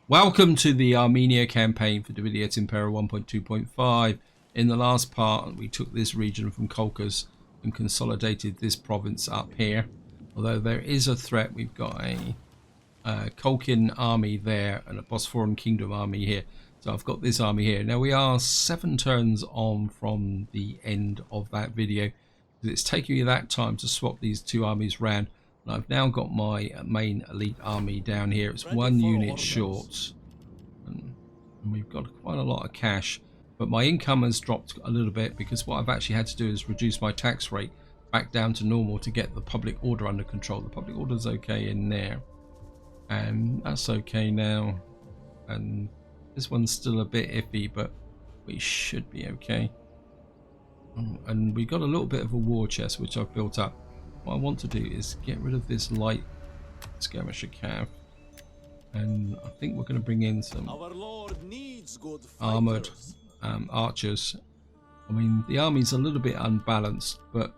Welcome to the Armenia campaign for the Et Impera 1.2.5. In the last part, we took this region from Colchis and consolidated this province up here. Although there is a threat, we've got a Colchian army there and a Bosporan Kingdom army here. So I've got this army here. Now we are 7 turns on from the end of that video. It's taking me that time to swap these two armies round. I've now got my main elite army down here. It's 1 unit short, and we've got quite a lot of cash, but my income has dropped a little bit because what I've actually had to do is reduce my tax rate back down to normal to get the public order under control. The public order is okay in there, and that's okay now, and this one's still a bit iffy, but we should be okay. And we got a little bit of a war chest which I've built up. What I want to do is get rid of this light skirmisher cav, and I think we're going to bring in some armored archers. I mean, the army's a little bit unbalanced, but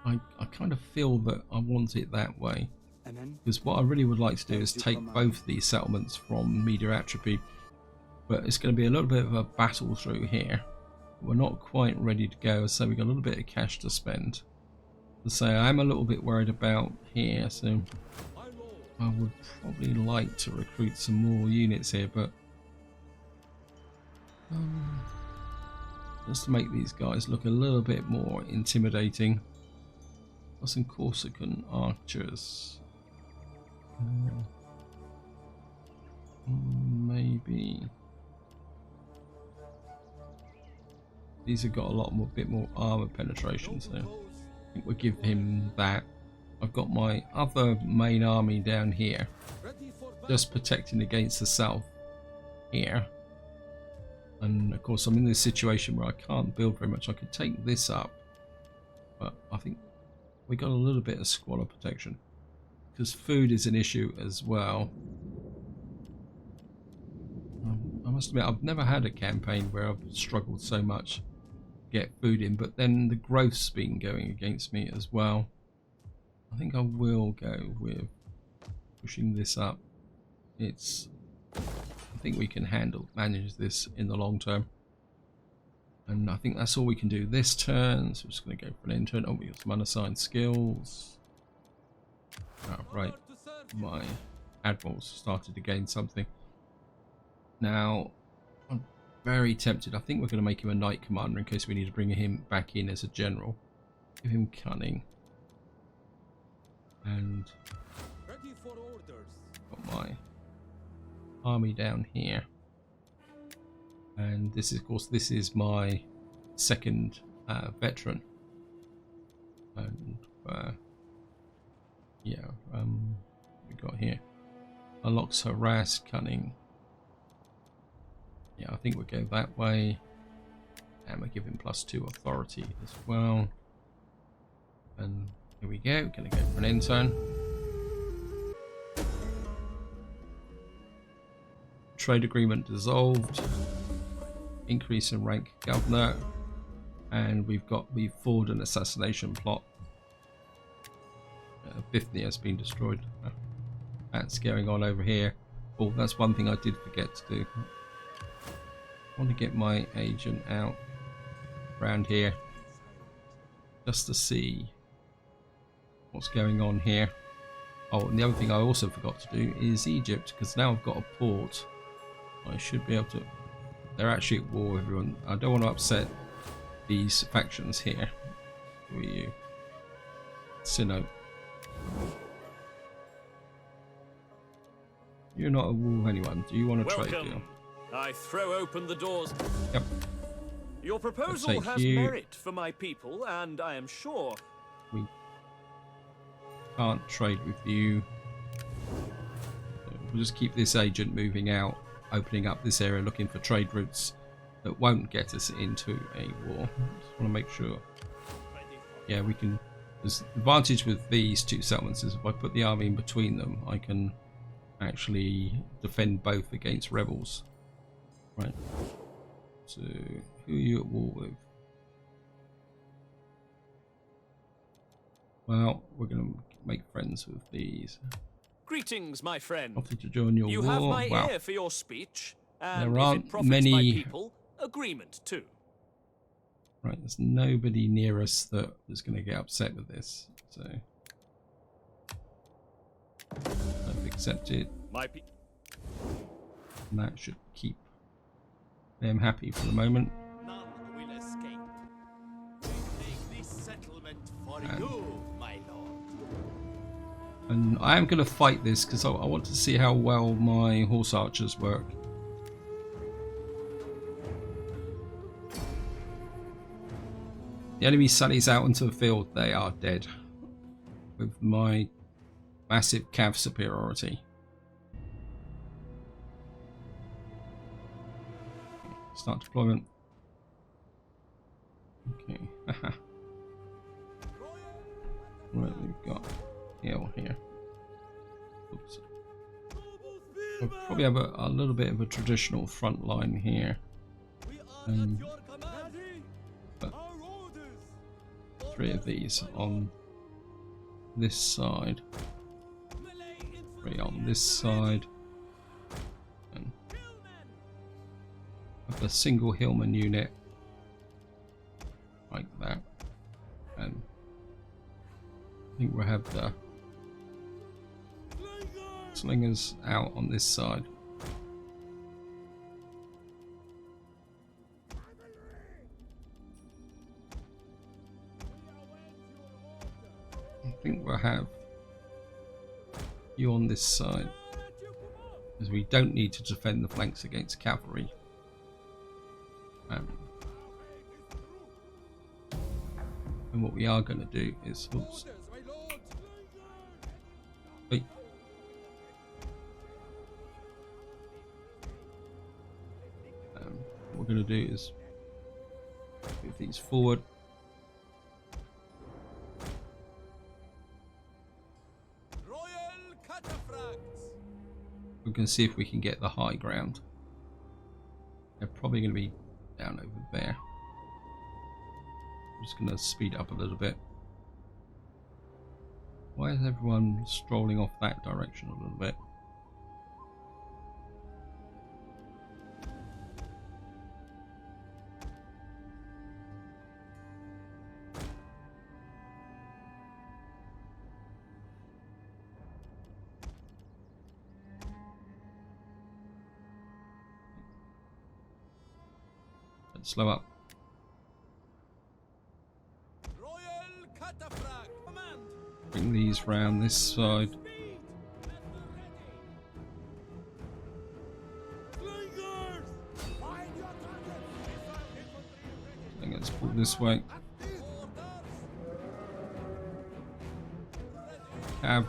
I kind of feel that I want it that way, because what I really would like to do is take both these settlements from media atrophy, but it's going to be a little bit of a battle through here. We're not quite ready to go, so we've got a little bit of cash to spend. So I'm a little bit worried about here, so I would probably like to recruit some more units here, but just to make these guys look a little bit more intimidating. Got some Corsican archers. Maybe these have got a bit more armor penetration, so I think we'll give him that. I've got my other main army down here, just protecting against the south here. And of course I'm in this situation where I can't build very much. I could take this up, but I think we got a little bit of squalor protection, because food is an issue as well. I must admit, I've never had a campaign where I've struggled so much get food in, but then the growth's been going against me as well. I think I will go with pushing this up. I think we can manage this in the long term, and I think that's all we can do this turn. So we're just going to go for an intern. Oh, we got some unassigned skills. Oh, right, my admirals started to gain something. Now I'm very tempted. I think we're going to make him a knight commander in case we need to bring him back in as a general. Give him cunning. And got my army down here. And this is, of course, this is my second veteran. And yeah, we got here. Unlocks harass, cunning. Yeah, I think we'll go that way, and we'll give him +2 authority as well. And here we go, gonna go for an intern. Trade agreement dissolved. Increase in rank governor, and we've forward an assassination plot. Bithynia has been destroyed. That's going on over here. Oh, that's one thing I did forget to do. I want to get my agent out around here just to see what's going on here. Oh, and the other thing I also forgot to do is Egypt, because now I've got a port. I should be able to... They're actually at war, everyone. I don't want to upset these factions here. Who are you? Sino. You're not at war with anyone. Do you want a trade deal? I throw open the doors. Yep. Your proposal has merit for my people, and I am sure we can't trade with you. We'll just keep this agent moving out, opening up this area, looking for trade routes that won't get us into a war. Just want to make sure. Yeah, we can. There's the advantage with these two settlements is if I put the army in between them, I can actually defend both against rebels. Right. So, who are you at war with? Well, we're going to make friends with these. Greetings, my friend. Offer to join your You war. have my Wow. ear for your speech, and There if aren't it profits many- my people, agreement too. Right, there's nobody near us that is going to get upset with this. So, I've accepted. My And that should keep them happy for the moment. None will escape. We make this settlement for you, my lord. And I am going to fight this because I want to see how well my horse archers work. The enemy sallies out into the field, they are dead. With my massive cav superiority. Start deployment. Okay. Right, we've got hill here. Oops. We'll probably have a little bit of a traditional front line here. But 3 of these on this side. 3 on this side. And have a single hillman unit like that. And I think we'll have the slingers out on this side. I think we'll have you on this side, because we don't need to defend the flanks against cavalry. And what we are going to do is, oops, wait. What we're going to do is move these forward. We can see if we can get the high ground. They're probably going to be down over there. I'm just going to speed up a little bit. Why is everyone strolling off that direction a little bit? Let's slow up. Bring these round this side. And let's pull this way. Have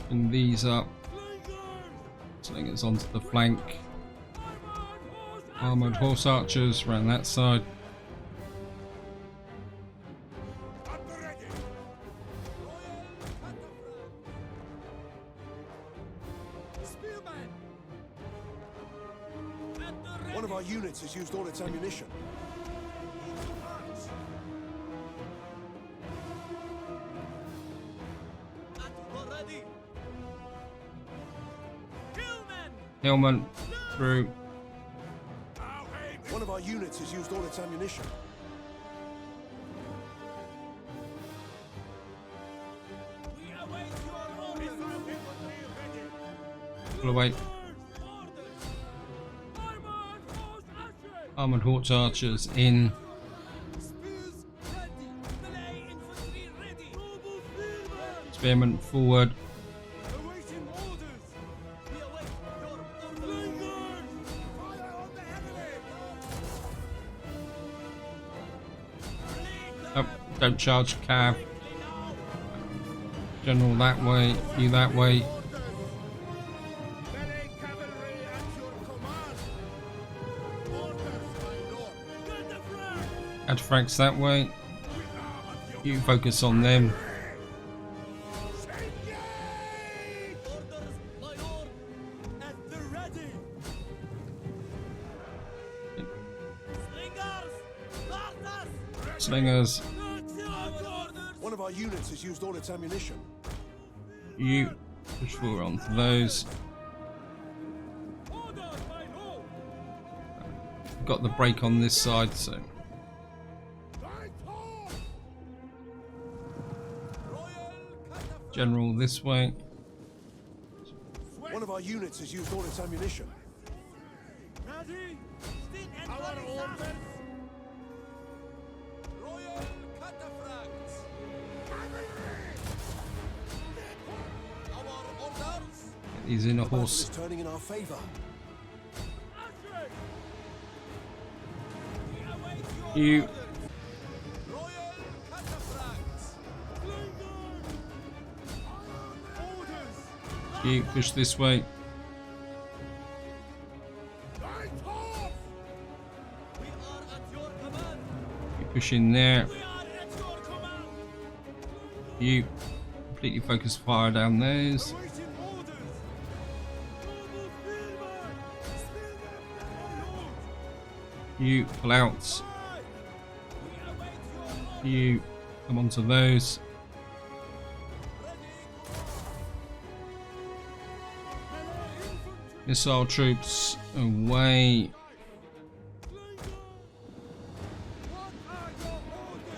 bring these up. Slingers onto the flank. Armored horse archers around that side. One of our units has used all its ammunition. Hillman through. One of our units has used all its ammunition. Pull away. Armored horse archers in. Spearmen forward. Oh, don't charge cav. General that way, you that way. Cataphracts that way. You focus on them. slingers. One of our units has used all its ammunition. You push forward onto those. Got the brake on this side, so general this way. One of our units has used all its ammunition. Our orders. Royal cataphracts. Our orders. He's in a The battle horse. is turning in our favor. You Royal cataphracts. You push this way. We are at your command. You push in there. We are at your command. You completely focus fire down those. Awaiting orders. You pull out. We await your orders. You come onto those. Missile troops away. What are your orders?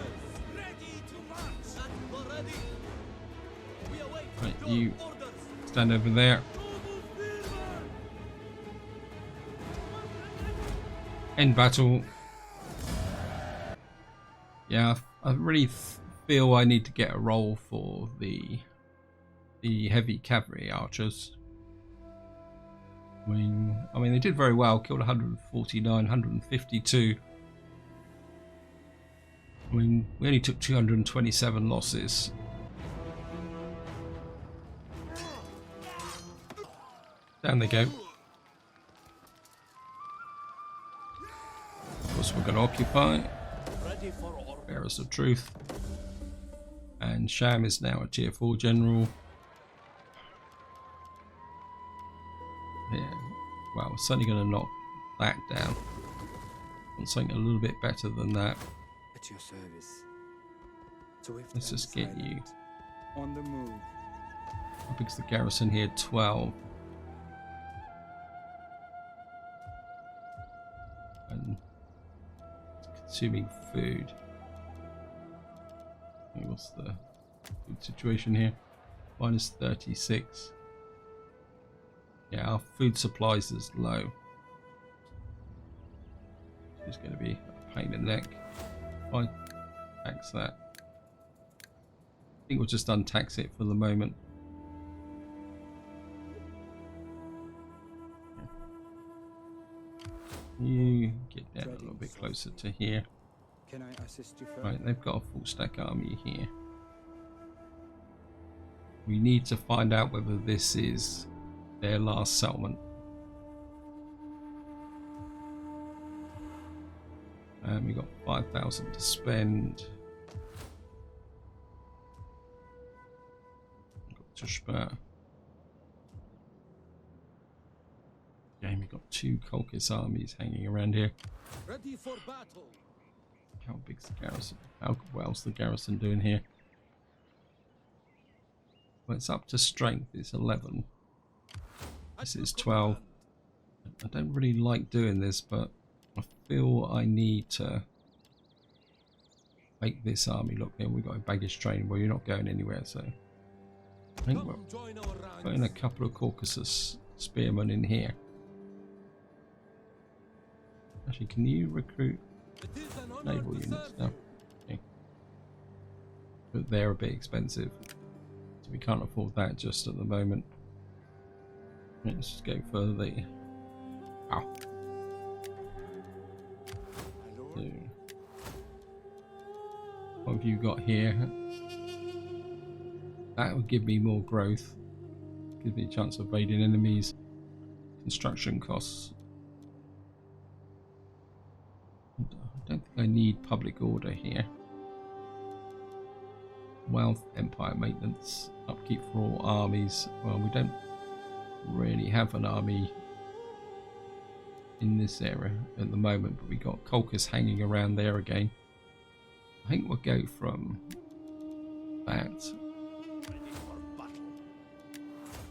Ready to march. And we're ready. We await Right, your you orders. stand over there. End battle. Yeah, I really feel I need to get a role for the heavy cavalry archers. I mean, they did very well. Killed 149, 152. I mean, we only took 227 losses. Down they go. Of course, we're going to occupy. Ready for orders. Bearers of Truth. And Sham is now a tier 4 general. Yeah, well, certainly going to knock that down. Want something a little bit better than that. At your service. Swift Let's and just get you. silent. On the move. How big's the garrison here? 12. And consuming food. Okay, what's the food situation here? Minus 36. Yeah, our food supplies is low. It's going to be a pain in the neck. If I tax that. I think we'll just untax it for the moment. You get down a little bit closer to here. Can I assist you further? Right, they've got a full stack army here. We need to find out whether this is their last settlement. And we got 5,000 to spend. Got Tushpa. Yeah, we got 2 Colchis armies hanging around here. Ready for battle. How big's the garrison? How well's the garrison doing here? Well, it's up to strength. It's 11. This is 12. I don't really like doing this, but I feel I need to make this army look here. We've got a baggage train where you're not going anywhere, so I think we're Join our ranks. putting a couple of Caucasus spearmen in here. Actually, can you recruit It is an honor naval to units serve now? Okay. But they're a bit expensive, so we can't afford that just at the moment. Let's just go further there. Ow. So, what have you got here? That would give me more growth. Give me a chance of evading enemies. Construction costs. I don't think I need public order here. Wealth, empire maintenance, upkeep for all armies. Well, we don't really have an army in this area at the moment, but we got Colchis hanging around there again. I think we'll go from that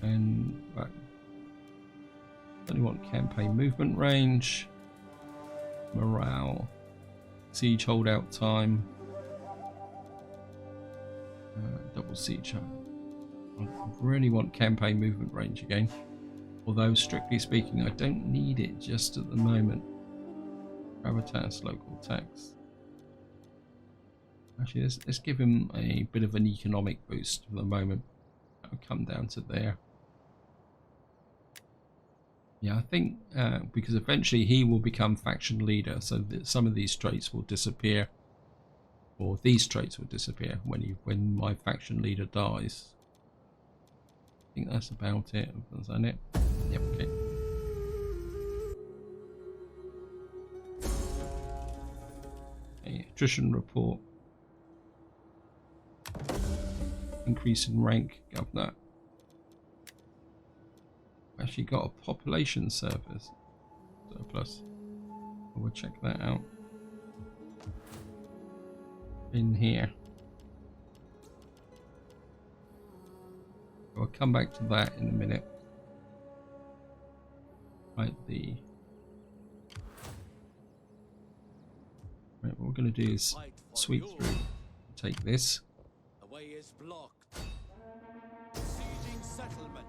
and right. Only want campaign movement range, morale, siege holdout time, double siege. I really want campaign movement range again, although strictly speaking I don't need it just at the moment. Gravitas, local tax. Actually, let's give him a bit of an economic boost for the moment. That'll come down to there. Yeah, I think because eventually he will become faction leader, so that some of these traits will disappear, or these traits will disappear when my faction leader dies. I think that's about it. Is that it? Yep. Okay. Okay, attrition report. Increase in rank, governor. Actually got a population surplus. We'll check that out in here. I'll come back to that in a minute. Right, what we're going to do is sweep through, take this. The way is blocked. Sieging settlement.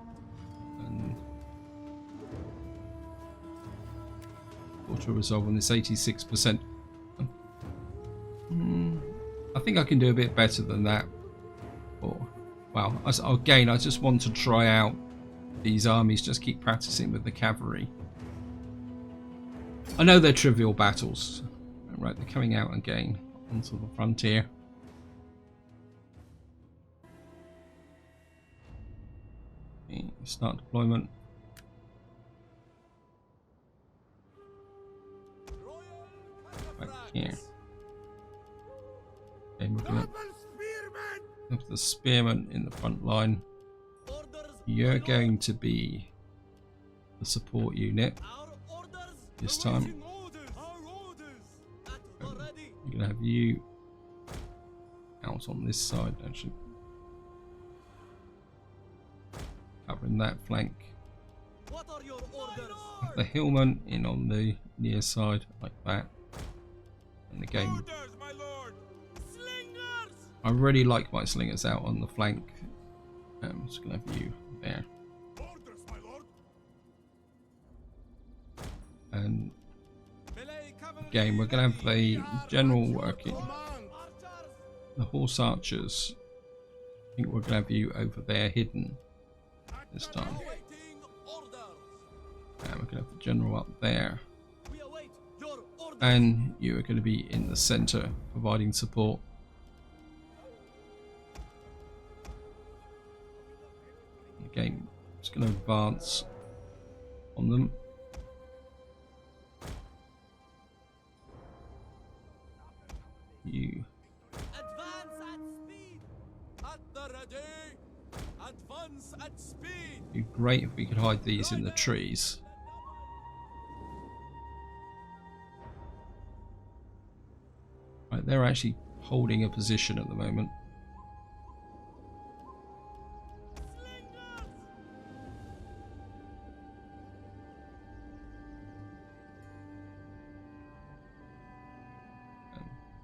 And auto resolve on this 86%. I think I can do a bit better than that. Or, well, again, I just want to try out these armies, just keep practicing with the cavalry. I know they're trivial battles. Right, they're coming out again onto the frontier. Okay, start deployment. Back here. Okay, we're going to have the spearmen in the front line. You're going to be the support unit this time. You're going to have you out on this side, actually, covering that flank. Have the hillman in on the near side, like that. And again, I really like my slingers out on the flank. I'm just going to have you there. And again, we're going to have the general working. The horse archers, I think we're going to have you over there hidden this time. And we're going to have the general up there. And you are going to be in the center providing support. Again, just going to advance on them. You Advance at speed. At the ready. Advance at speed. It'd be great if we could hide these in the trees. Right, they're actually holding a position at the moment.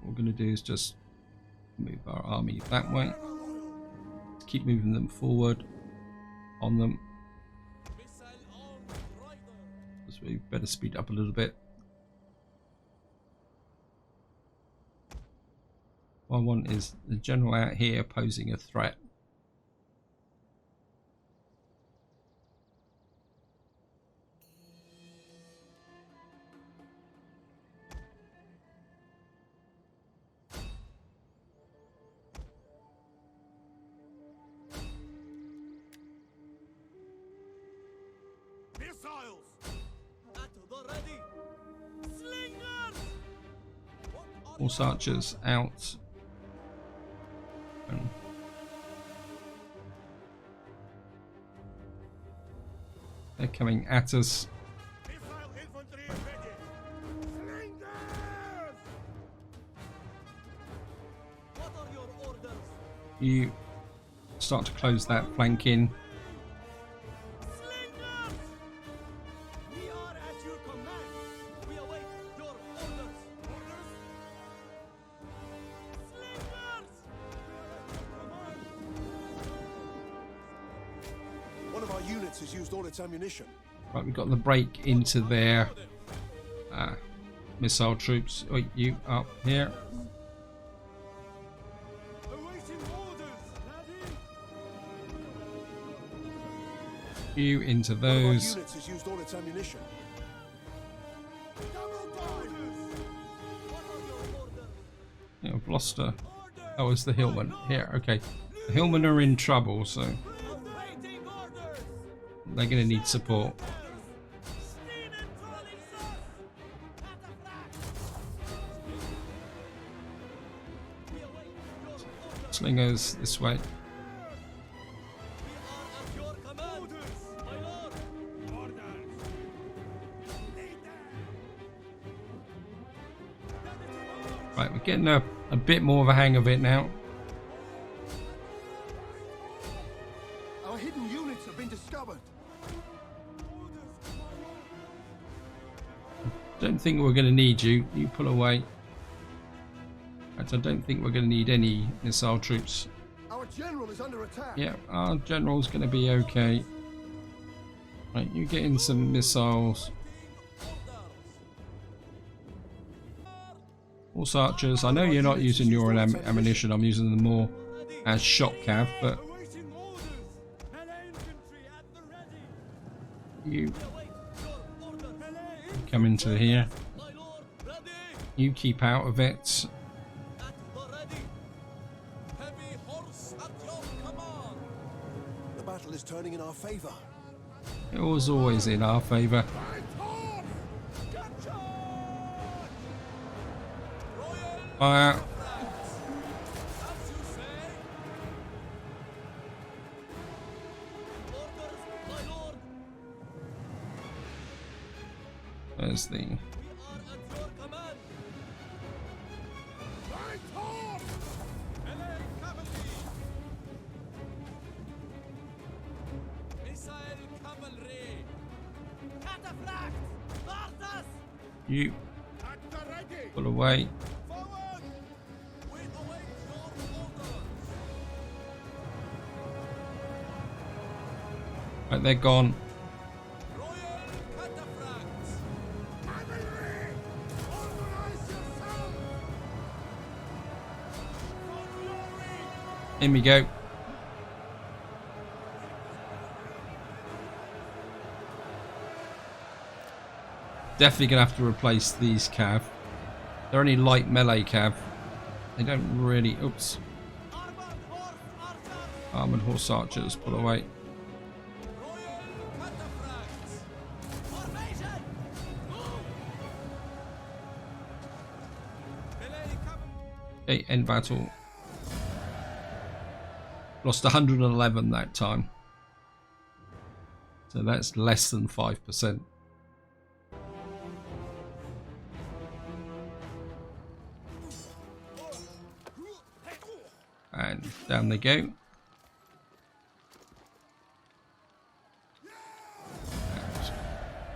What we're going to do is just move our army that way. Keep moving them forward on them. So we better speed up a little bit. What I want is the general out here posing a threat. Horse archers out. And they're coming at us. You start to close that flank in. Slingers! We are at your command. We await your orders. Slingers! One of our units has used all its ammunition. Right, we've got the break into their missile troops. Oh, you up here. Awaiting orders. You into One of our those. units has used all its ammunition. Yeah, I've lost a... Oh, it's the Hillmen. Here, okay. The Hillmen are in trouble, so Awaiting orders. they're going to need support. Slingers this way. Right, we're getting a bit more of a hang of it now. Our hidden units have been discovered. Don't think we're going to need you. You pull away. I don't think we're going to need any missile troops. Our general is under attack. Yeah, our general's going to be okay. Right, you get in some missiles. Horse archers. I know you're not using your ammunition. I'm using them more as shock cav, but you come into here. You keep out of it. The battle is turning in our favor. It was always in our favor. Fire. There's the... You pull away. Right, they're gone. In we go. Definitely gonna have to replace these cav. They're only light melee cav. They don't really... Oops. Armored horse archers, pull away. Okay, end battle. Lost 111 that time. So that's less than 5%. And down they go.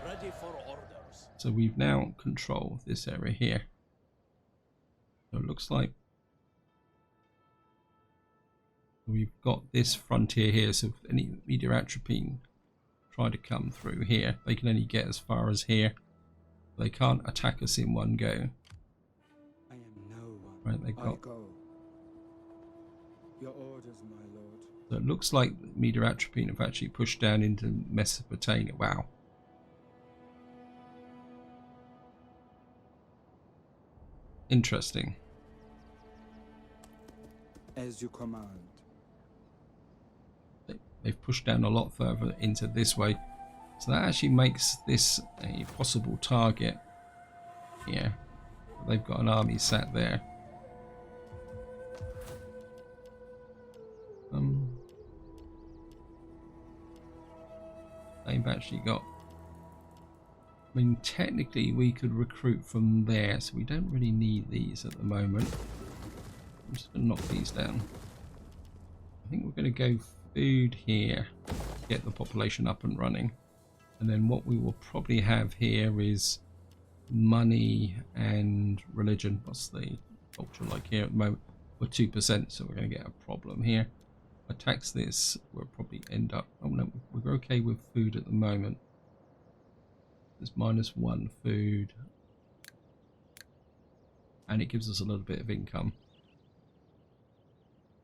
Ready for orders. So we've now controlled this area here. So it looks like we've got this frontier here, so if any media atropine try to come through here, they can only get as far as here. They can't attack us in one go. I am no one. Right, they've I got... go. Your orders, my lord. So it looks like media atropine have actually pushed down into Mesopotamia. Wow. Interesting. As you command. They've pushed down a lot further into this way. So that actually makes this a possible target. Yeah. They've got an army sat there. They've actually got... I mean, technically we could recruit from there, so we don't really need these at the moment. I'm just going to knock these down. think we're going to go food here, get the population up and running. And then what we will probably have here is money and religion. What's the culture like here at the moment? We're 2%, so we're going to get a problem here. If I tax this, we'll probably end up... Oh no, we're okay with food at the moment. There's -1 food. And it gives us a little bit of income.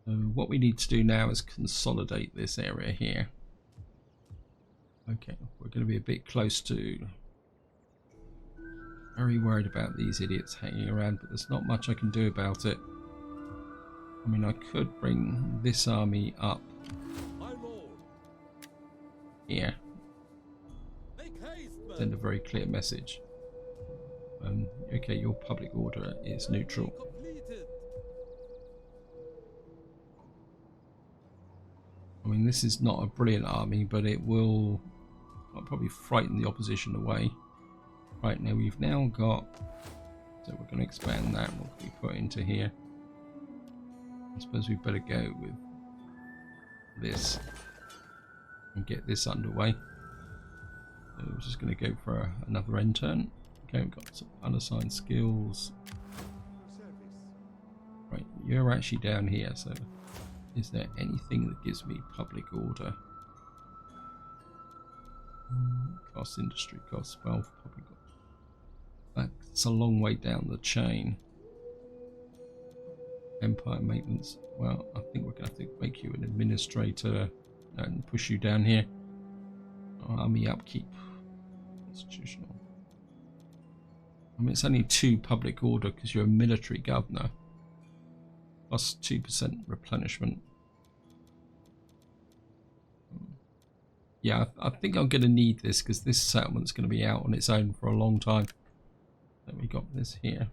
So what we need to do now is consolidate this area here. Okay, we're going to be a bit close to... Very worried about these idiots hanging around, but there's not much I can do about it. I mean, I could bring this army up here. Send a very clear message. Okay, your public order is neutral. I mean, this is not a brilliant army, but it will probably frighten the opposition away. Right, now we've now got... So we're going to expand that. What can we put into here? I suppose we better go with this and get this underway. So we're just going to go for another end turn. Okay, we've got some unassigned skills. Right, you're actually down here, so is there anything that gives me public order? Cost industry, cost wealth, public order. That's a long way down the chain. Empire maintenance. Well, I think we're going to have to make you an administrator and push you down here. Army upkeep. Constitutional. I mean, it's only 2 public order because you're a military governor. Plus 2% replenishment. Yeah, I think I'm going to need this because this settlement's going to be out on its own for a long time. Then we got this here.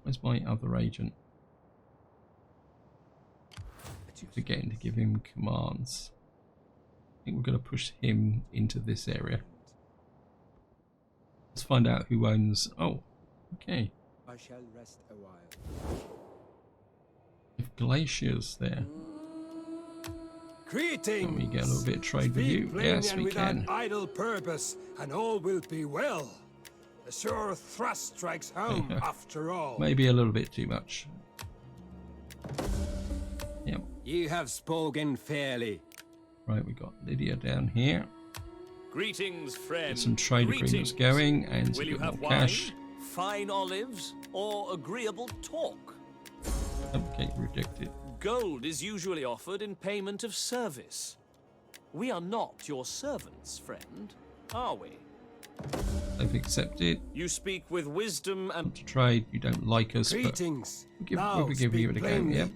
Where's my other agent? Forgetting to give him commands. I think we're going to push him into this area. Let's find out who owns... Oh, okay. I shall rest a while. If Glacier's there, Greetings. can we get a little bit of trade with you? Yes, we can. Idle purpose, and all will be well. A sure thrust strikes home after all. Maybe a little bit too much. Yep. You have spoken fairly. Right, we got Lydia down here. Greetings, friend. Get some trade agreements going and Will a you bit have more wine, cash. fine olives, or agreeable talk? Okay, rejected. Gold is usually offered in payment of service. We are not your servants, friend, are we? They've accepted. You speak with wisdom and... Want to trade. You don't like us, Greetings. but Now we'll give you it speak a go. plainly, Yep.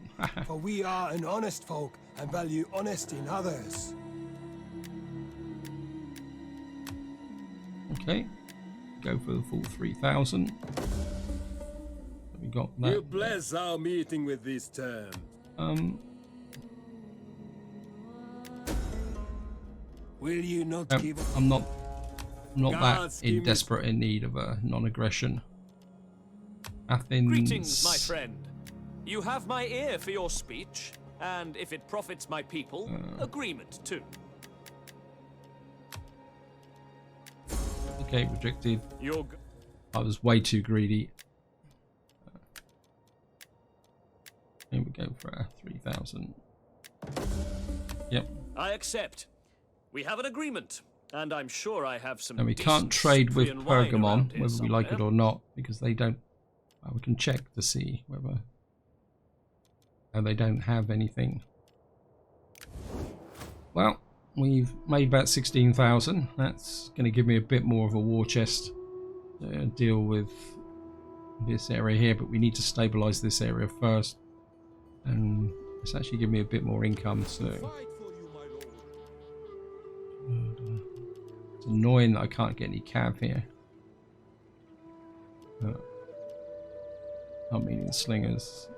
for we are an honest folk and value honesty in others. Okay. Go for the full 3,000. We got that. You bless our meeting with this term. Will you not give I'm not God's that in give me- desperate in need of a non-aggression. Athens. Greetings, my friend. You have my ear for your speech, and if it profits my people, agreement too. Okay, rejected. Your I was way too greedy. Here we go for our 3,000. Yep. I accept. We have an agreement, and I'm sure I have some. And we can't decent trade with Cyprian wine Pergamon, around here whether we like it somewhere. or not, because they don't. Well, we can check to see whether. And they don't have anything. Well, we've made about 16,000. That's going to give me a bit more of a war chest to deal with this area here, but we need to stabilize this area first. And it's actually giving me a bit more income, so it's annoying that I can't get any cav here. Armenian slingers.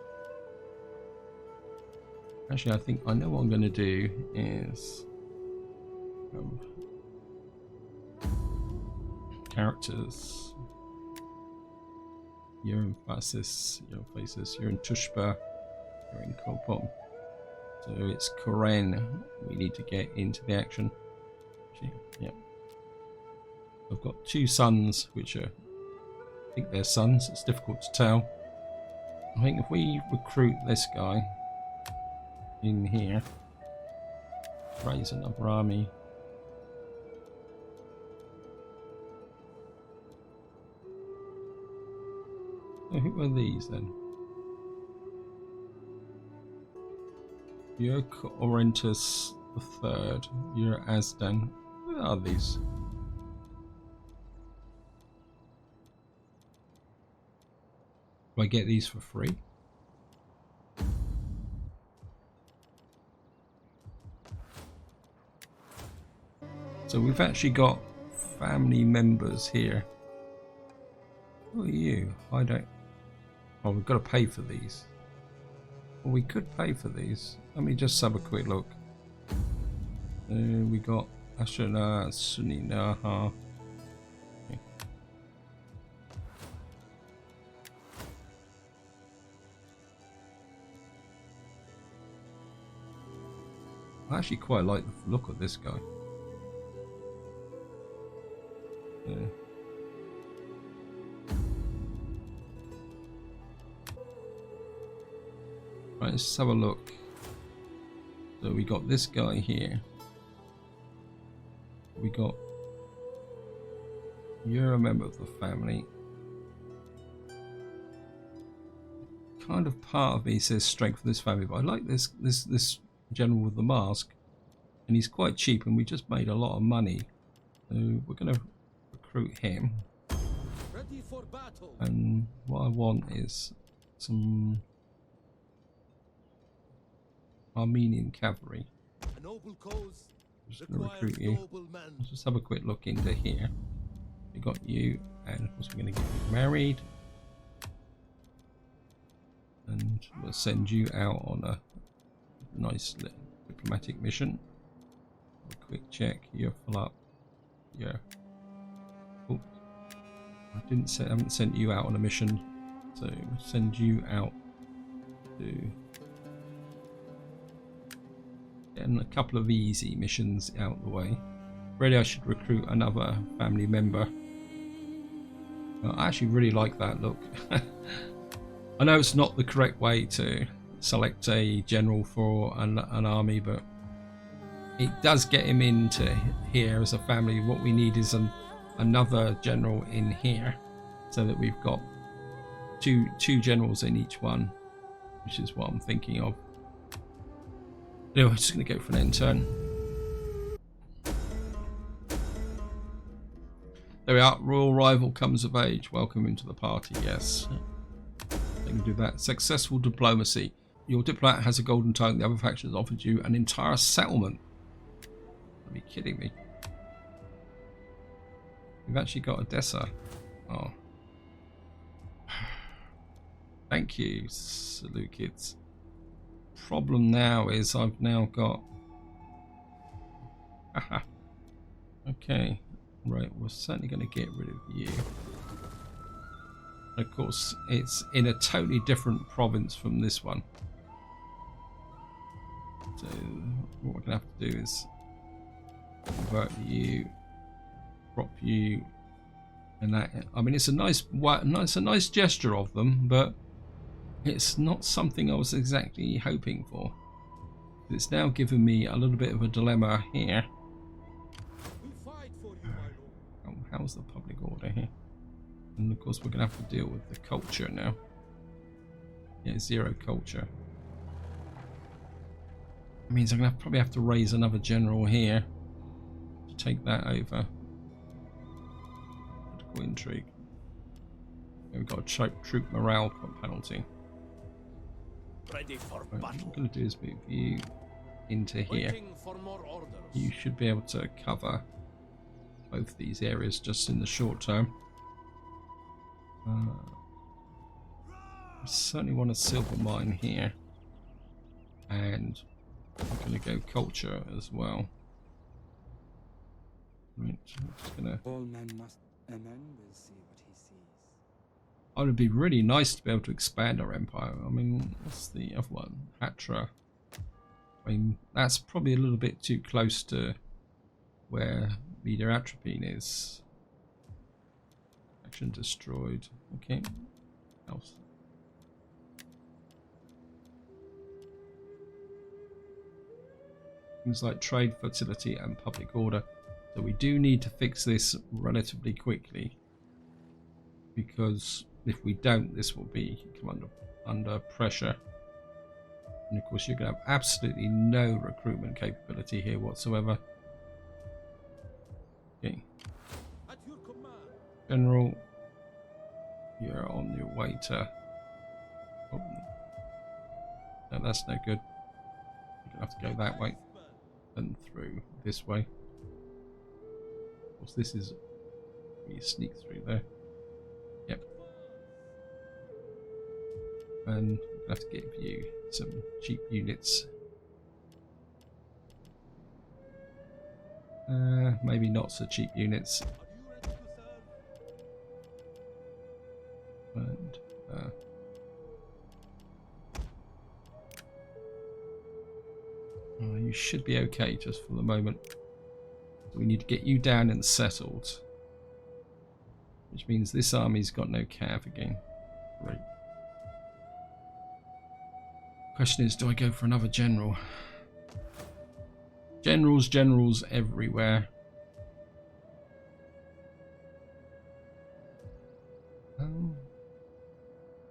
Actually, I think I know what I'm going to do is characters. You're in Phraaspa, you're in Phraaspa, you're in Tushpa, you're in Kopom. So it's Koren. We need to get into the action. Yeah. I've got two sons, which are, I think they're sons. It's difficult to tell. I think if we recruit this guy in here, raise another army. So who are these then? You're Orentus the Third. You're Azdan. Who are these? Do I get these for free? So we've actually got family members here. Who are you? I don't... Oh, we've got to pay for these. Well, we could pay for these. Let me just have a quick look. We got Ashana, Suninaha. Okay. I actually quite like the look of this guy. Yeah. Right, let's have a look. So we got this guy here. We got... You're a member of the family. Kind of part of me says strength for this family, but I like this general with the mask, and he's quite cheap, and we just made a lot of money. So we're going to recruit him. Ready for battle. And what I want is some Armenian cavalry. A noble cause Just going to requires recruit you. noble men. Let's just have a quick look into here. We got you, and of course we're going to get you married, and we'll send you out on a nice little diplomatic mission. A quick check. You're full up. Yeah. Oh, I haven't sent you out on a mission, so we'll send you out to getting a couple of easy missions out the way. Really, I should recruit another family member. I actually really like that look. I know it's not the correct way to select a general for an army, but it does get him into here as a family. What we need is another general in here, so that we've got two generals in each one, which is what I'm thinking of. Anyway, I'm just going to go for an end turn. There we are. Royal rival comes of age. Welcome into the party. Yes. They can do that. Successful diplomacy. Your diplomat has a golden tongue. The other faction has offered you an entire settlement. Are you kidding me? We've actually got Odessa. Oh. Thank you, Seleucids. Problem now is I've now got... Haha. Okay. Right, we're certainly going to get rid of you. Of course, it's in a totally different province from this one. So what we're going to have to do is convert you, drop you, and that. I mean, it's a nice gesture of them, but it's not something I was exactly hoping for. It's now given me a little bit of a dilemma here. How's the public order here? And of course we're going to have to deal with the culture now. Yeah, 0 culture. It means I'm going to probably have to raise another general here to take that over. Political intrigue. We've got a troop morale penalty. Ready for Right, battle. what I'm going to do is move you into here. Waiting for more orders. You should be able to cover both these areas just in the short term. I certainly want a silver mine here, and I'm going to go culture as well. Right, I'm just going to... All men must. A man will see what he sees. Oh, it'd be really nice to be able to expand our empire. I mean, what's the other one? Hatra. I mean, that's probably a little bit too close to where media atropine is. Action destroyed. Okay. Else. Things like trade, fertility, and public order. So we do need to fix this relatively quickly, because if we don't, this will come under pressure. And of course, you're going to have absolutely no recruitment capability here whatsoever. Okay. General, you're on your way to... Oh, no, that's no good. You're going to have to go that way and through this way. Of course, this is... You sneak through there. Yep. And we'll have to give you some cheap units. Maybe not so cheap units. And you should be okay just for the moment. We need to get you down and settled, which means this army's got no cav again. Great. Question is, do I go for another general? Generals everywhere.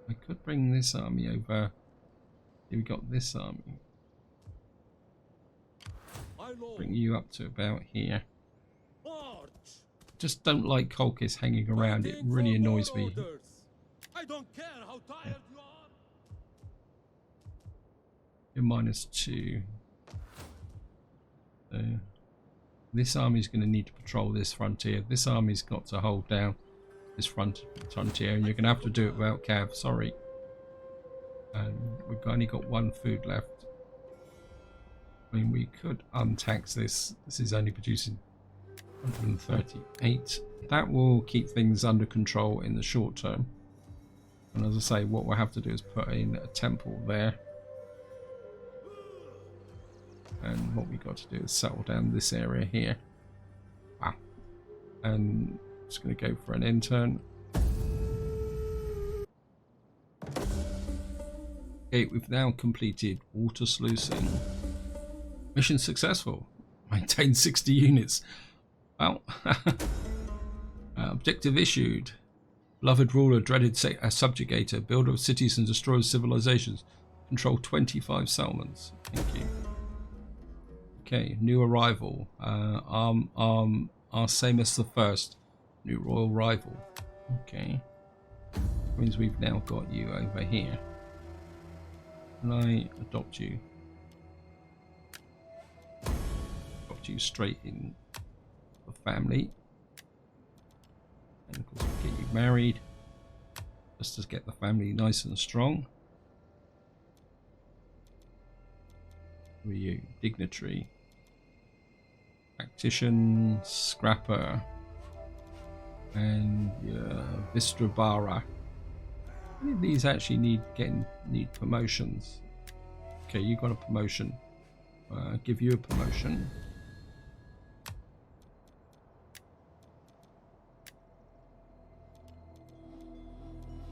I could bring this army over. Here we got this army. Bring you up to about here. Just don't like Colchis hanging around. It really annoys me. I don't care how tired you are. You're -2. This army's going to need to patrol this frontier. This army's got to hold down this frontier, and you're going to have to do it without cav. Sorry. And we've only got 1 food left. I mean, we could untax this. This is only producing 138. That will keep things under control in the short term. And as I say, what we'll have to do is put in a temple there. And what we got to do is settle down this area here. Wow. And just going to go for an intern. Okay, we've now completed water sluicing. Mission successful. Maintain 60 units. Well, objective issued. Beloved ruler, dreaded subjugator, builder of cities and destroyer of civilizations. Control 25 settlements. Thank you. Okay, new arrival. Arsamus the First, new royal rival. Okay, means we've now got you over here. Can I adopt you? Adopt you straight in the family, and of course we'll get you married, just to get the family nice and strong. Who are you? Dignitary. Tactician, Scrapper, and Vistrabara. Any of these actually need promotions? Okay, you got a promotion. Give you a promotion.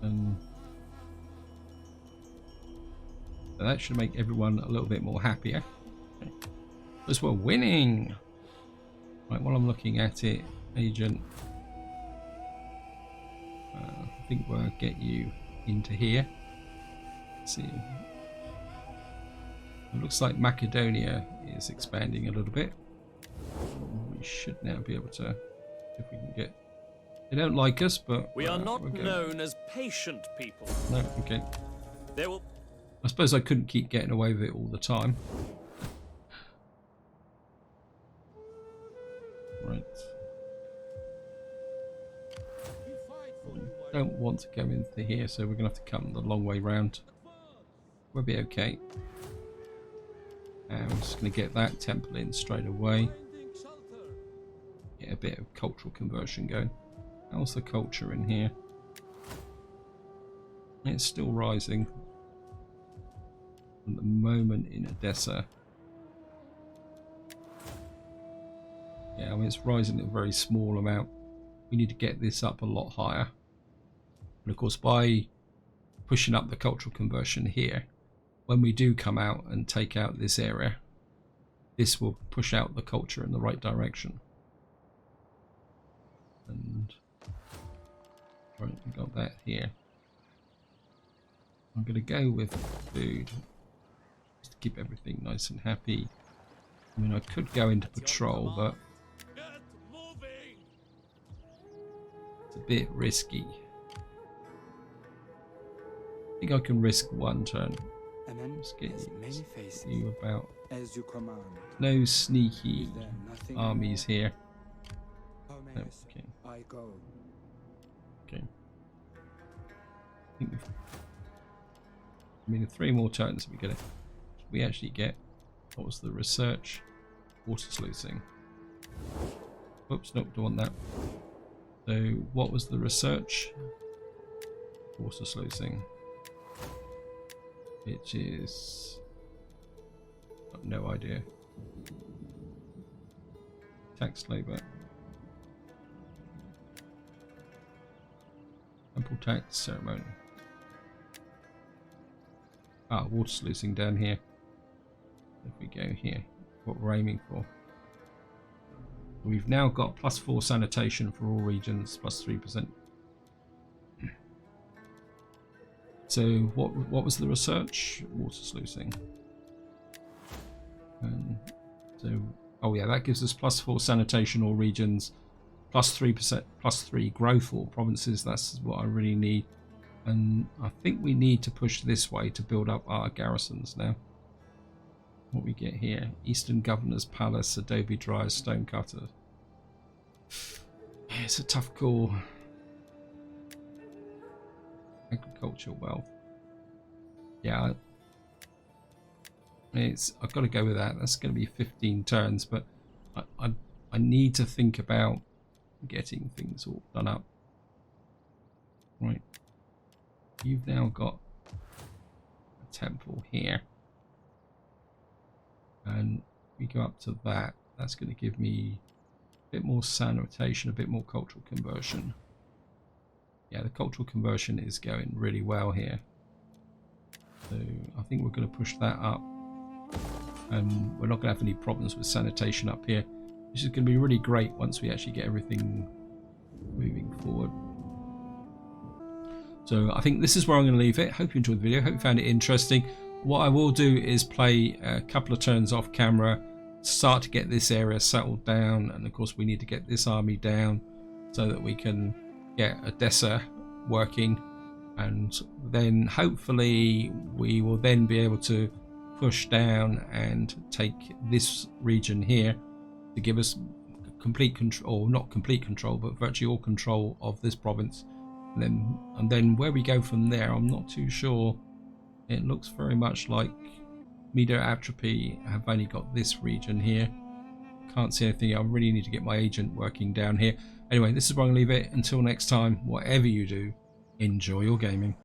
And that should make everyone a little bit more happier. Okay. As we're winning. Right, while I'm looking at it, agent, I think we'll get you into here. Let's see. It looks like Macedonia is expanding a little bit. We should now be able to, if we can get. They don't like us, but we are not known as patient people. No, okay. They will. I suppose I couldn't keep getting away with it all the time. Right. We don't want to go into here, so we're going to have to come the long way round. We'll be okay. And I'm just going to get that temple in straight away. Get a bit of cultural conversion going. How's the culture in here? It's still rising. At the moment in Edessa, Yeah, I mean, it's rising at a very small amount. We need to get this up a lot higher. And of course, by pushing up the cultural conversion here, when we do come out and take out this area, this will push out the culture in the right direction. And right, we got that here. I'm going to go with food just to keep everything nice and happy. I mean, I could go into patrol, but Get moving! it's a bit risky. I think I can risk one turn. Amen Let's get has many faces. you about. As you command. No sneaky Is there nothing armies here. How may No, I say? okay. I go. Okay. I think in 3 more turns we get it. We actually get, what was the research? Water sluicing. Oops, nope, don't want that. So what was the research? Water sluicing. Which is, I've no idea. Tax labour. Temple tax ceremony. Ah, water sluicing down here. If we go here, what we're aiming for. We've now got +4 sanitation for all regions, +3%. So what was the research? Water sluicing. And so, oh yeah, that gives us +4 sanitation all regions, +3%, +3 growth all provinces. That's what I really need. And I think we need to push this way to build up our garrisons now. What we get here: Eastern Governor's Palace, Adobe Dryers, Stonecutter. It's a tough call. Agricultural wealth. Yeah, I've got to go with that. That's going to be 15 turns, but I need to think about getting things all done up. Right. You've now got a temple here. And we go up to that. That's going to give me a bit more sanitation, a bit more cultural conversion. Yeah, the cultural conversion is going really well here. So I think we're going to push that up. And we're not going to have any problems with sanitation up here. This is going to be really great once we actually get everything moving forward. So I think this is where I'm going to leave it. Hope you enjoyed the video. Hope you found it interesting. What I will do is play a couple of turns off camera, start to get this area settled down, and of course we need to get this army down so that we can get Odessa working, and then hopefully we will then be able to push down and take this region here to give us complete control, or not complete control, but virtually all control of this province. And then where we go from there, I'm not too sure. It looks very much like Medo Atrophy have only got this region here. Can't see anything. I really need to get my agent working down here. Anyway, this is where I'm going to leave it. Until next time, whatever you do, enjoy your gaming.